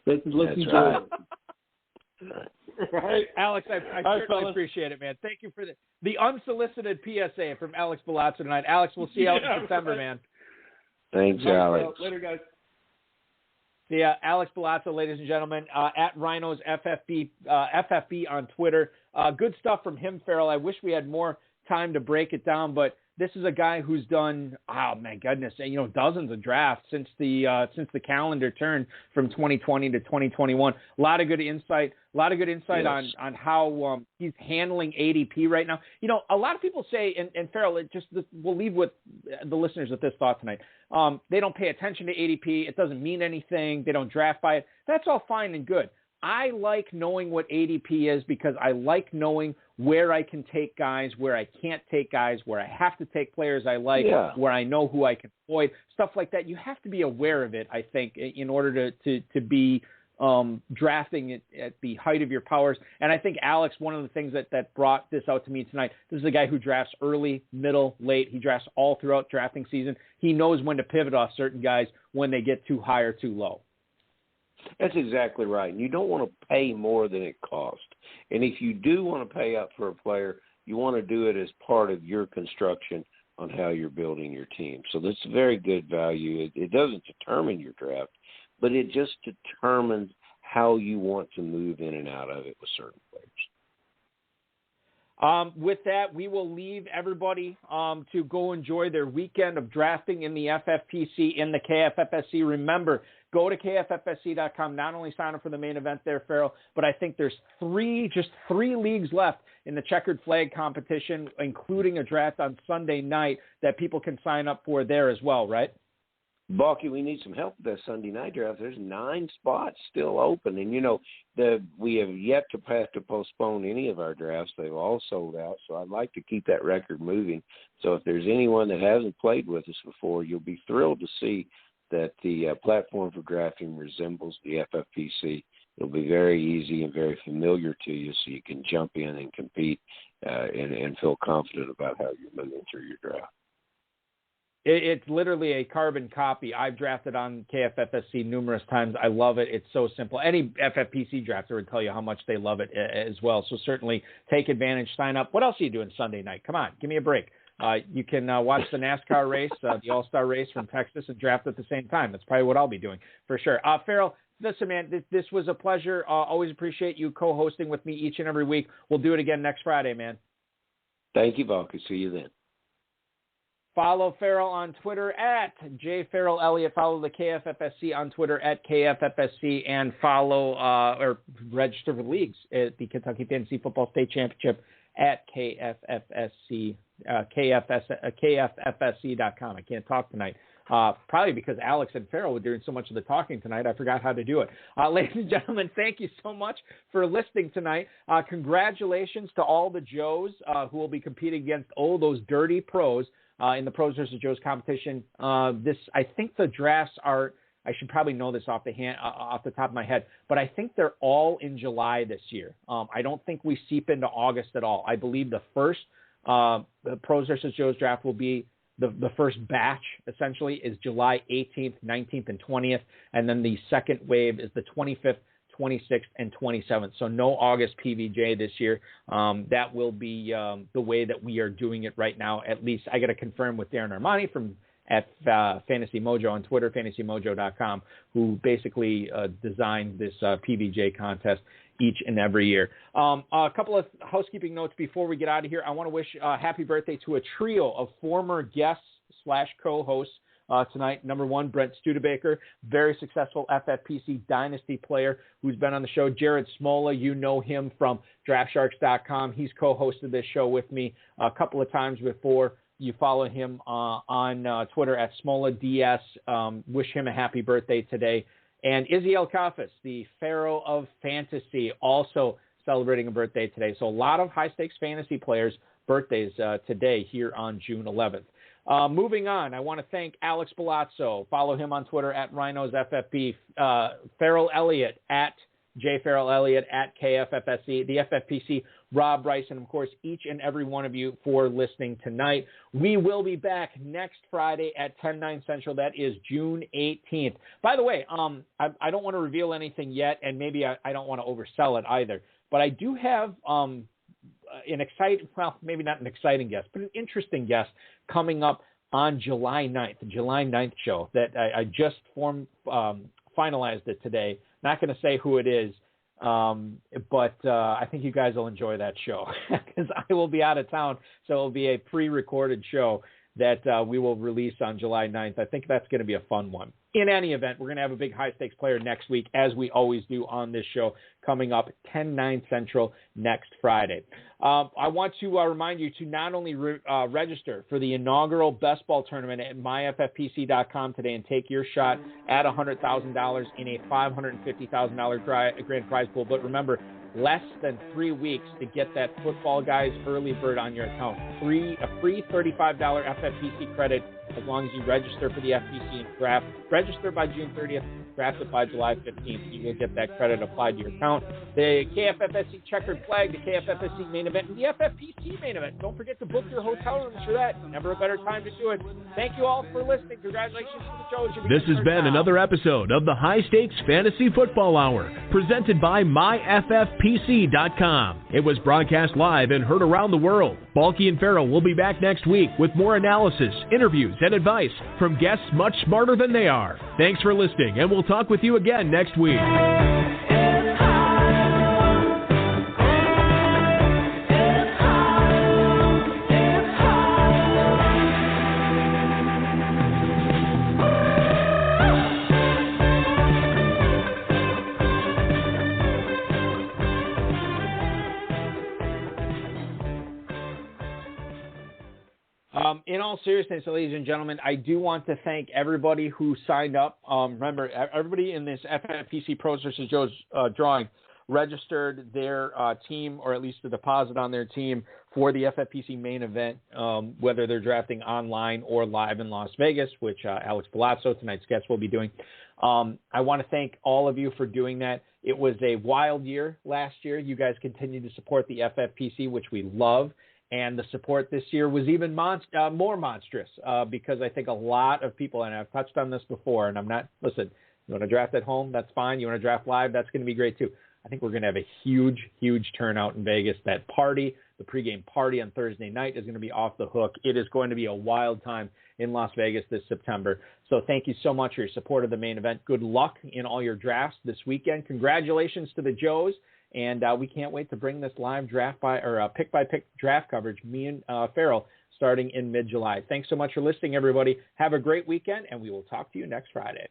Let's enjoy right. it. Right. Alex, I certainly appreciate it, man. Thank you for the unsolicited PSA from Alex Bulazo tonight. Alex, we'll see you out in September, man. Thanks, Alex. Later, guys. Yeah, Alex Bulazo, ladies and gentlemen, at Rhinos FFB on Twitter. Good stuff from him, Farrell. I wish we had more time to break it down, but this is a guy who's done, oh my goodness, dozens of drafts since the calendar turned from 2020 to 2021. A lot of good insight Yes. on how he's handling ADP right now. A lot of people say, and Farrell, we'll leave with the listeners with this thought tonight. They don't pay attention to ADP. It doesn't mean anything. They don't draft by it. That's all fine and good. I like knowing what ADP is because I like knowing where I can take guys, where I can't take guys, where I have to take players I like, where I know who I can avoid, stuff like that. You have to be aware of it, I think, in order to be drafting it at the height of your powers. And I think, Alex, one of the things that brought this out to me tonight, this is a guy who drafts early, middle, late. He drafts all throughout drafting season. He knows when to pivot off certain guys when they get too high or too low. That's exactly right. And you don't want to pay more than it costs. And if you do want to pay up for a player, you want to do it as part of your construction on how you're building your team. So that's very good value. It doesn't determine your draft, but it just determines how you want to move in and out of it with certain players. With that, we will leave everybody to go enjoy their weekend of drafting in the FFPC in the KFFSC. Remember, go to KFFSC.com. Not only sign up for the main event there, Farrell, but I think there's just three leagues left in the checkered flag competition, including a draft on Sunday night that people can sign up for there as well, right? Balky, we need some help with that Sunday night draft. There's 9 spots still open. And, we have yet to have to postpone any of our drafts. They've all sold out. So I'd like to keep that record moving. So if there's anyone that hasn't played with us before, you'll be thrilled to see that the platform for drafting resembles the FFPC. It'll be very easy and very familiar to you, so you can jump in and compete and feel confident about how you're moving through your draft. It's literally a carbon copy. I've drafted on KFFSC numerous times. I love it. It's so simple. Any FFPC drafter would tell you how much they love it as well. So certainly take advantage, sign up. What else are you doing Sunday night? Come on, give me a break. You can watch the NASCAR race, the All-Star race from Texas, and draft at the same time. That's probably what I'll be doing for sure. Farrell, listen, man, this was a pleasure. Always appreciate you co-hosting with me each and every week. We'll do it again next Friday, man. Thank you, Valky. See you then. Follow Farrell on Twitter at JFarrellElliott. Follow the KFFSC on Twitter at KFFSC, and follow or register for leagues at the Kentucky Fantasy Football State Championship at KFFSC, KFFSC.com. I can't talk tonight. Probably because Alex and Farrell were doing so much of the talking tonight, I forgot how to do it. Ladies and gentlemen, thank you so much for listening tonight. Congratulations to all the Joes who will be competing against those dirty pros in the Pros versus Joes competition. I think the drafts are, I should probably know this off the top of my head, but I think they're all in July this year. I don't think we seep into August at all. I believe the first Pros versus Joes draft will be the first batch, essentially, is July 18th, 19th, and 20th. And then the second wave is the 25th, 26th, and 27th. So no August PVJ this year. That will be the way that we are doing it right now. At least I got to confirm with Darren Armani from at Fantasy Mojo on Twitter, fantasymojo.com, who basically designed this PVJ contest each and every year. A couple of housekeeping notes before we get out of here. I want to wish happy birthday to a trio of former guests / co-hosts tonight. Number one, Brent Studebaker, very successful FFPC Dynasty player who's been on the show. Jared Smola, you know him from DraftSharks.com. He's co-hosted this show with me a couple of times before. You follow him on Twitter at SmolaDS. Wish him a happy birthday today. And Izzy Elkafis, the Pharaoh of Fantasy, also celebrating a birthday today. So a lot of high-stakes fantasy players' birthdays today here on June 11th. Moving on, I want to thank Alex Bulazo. Follow him on Twitter at RhinosFFB. Farrell Elliott at J. Farrell Elliott, at KFFSC, the FFPC, Rob Rice, and, of course, each and every one of you for listening tonight. We will be back next Friday at 10/9 Central. That is June 18th. By the way, I don't want to reveal anything yet, and maybe I don't want to oversell it either, but I do have an exciting, well, maybe not an exciting guest, but an interesting guest coming up on July 9th, the July 9th show that I just finalized it today. Not going to say who it is, but I think you guys will enjoy that show because I will be out of town, so it will be a pre-recorded show that we will release on July 9th. I think that's going to be a fun one. In any event, we're going to have a big high-stakes player next week, as we always do on this show, coming up 10/9 Central next Friday. I want to remind you to not only register for the inaugural best ball tournament at myffpc.com today and take your shot at $100,000 in a $550,000 grand prize pool, but remember, less than 3 weeks to get that Footballguys early bird on your account. A free $35 FFPC credit as long as you register for the FPC and draft. Register by June 30th, draft it by July 15th. You will get that credit applied to your account. The KFFSC checkered flag, the KFFSC main event, and the FFPC main event. Don't forget to book your hotel rooms for that. Never a better time to do it. Thank you all for listening. Congratulations to the show. This has been another episode of the High Stakes Fantasy Football Hour, presented by myffpc.com. It was broadcast live and heard around the world. Balky and Farrell will be back next week with more analysis, interviews, and advice from guests much smarter than they are. Thanks for listening, and we'll talk with you again next week. In all seriousness, ladies and gentlemen, I do want to thank everybody who signed up. Remember, everybody in this FFPC Pro vs. Joe's drawing registered their team, or at least a deposit on their team for the FFPC main event, whether they're drafting online or live in Las Vegas, which Alex Bulazo, tonight's guest, will be doing. I want to thank all of you for doing that. It was a wild year last year. You guys continued to support the FFPC, which we love. And the support this year was even more monstrous because I think a lot of people, and I've touched on this before, and listen, you want to draft at home, that's fine. You want to draft live, that's going to be great too. I think we're going to have a huge, huge turnout in Vegas. That party, the pregame party on Thursday night, is going to be off the hook. It is going to be a wild time in Las Vegas this September. So thank you so much for your support of the main event. Good luck in all your drafts this weekend. Congratulations to the Joes. And we can't wait to bring this live pick-by-pick draft coverage, me and Farrell, starting in mid-July. Thanks so much for listening, everybody. Have a great weekend, and we will talk to you next Friday.